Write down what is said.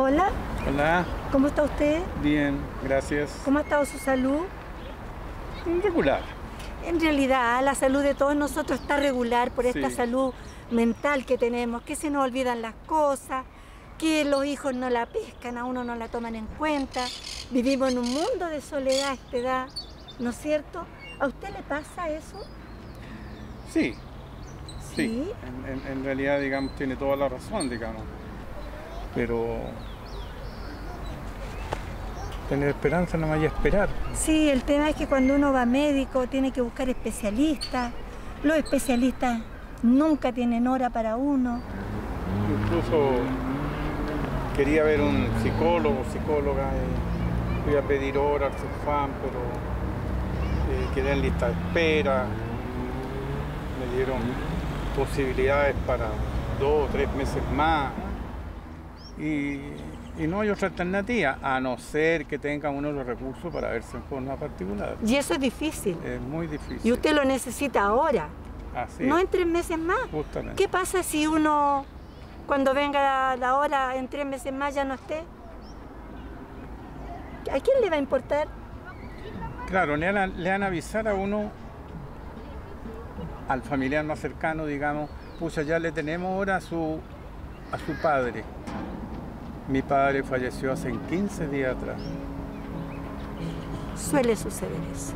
Hola, Hola, ¿cómo está usted? bien, gracias. ¿Cómo ha estado su salud? Regular. En realidad, la salud de todos nosotros está regular por esta Sí. salud mental que tenemos, que se nos olvidan las cosas, que los hijos no la pescan, a uno no la toman en cuenta. Vivimos en un mundo de soledad a esta edad, ¿no es cierto? ¿A usted le pasa eso? Sí, sí. Sí. En realidad, digamos, tiene toda la razón, digamos. Pero tener esperanza no vaya a esperar. Sí, el tema es que cuando uno va a médico tiene que buscar especialistas. Los especialistas nunca tienen hora para uno. Incluso quería ver un psicólogo, psicóloga, fui a pedir hora al CEFAM, pero quedé en lista de espera. Me dieron posibilidades para 2 o 3 meses más. Y no hay otra alternativa, a no ser que tengan uno los recursos para verse en forma particular. Y eso es difícil. Es muy difícil. Y usted lo necesita ahora, Así no es, en 3 meses más. justamente. ¿Qué pasa si uno, cuando venga la hora, en 3 meses más ya no esté? ¿A quién le va a importar? Claro, le van a avisar a uno, al familiar más cercano, digamos, pucha, ya le tenemos ahora a su padre. Mi padre falleció hace 15 días atrás. Suele suceder eso.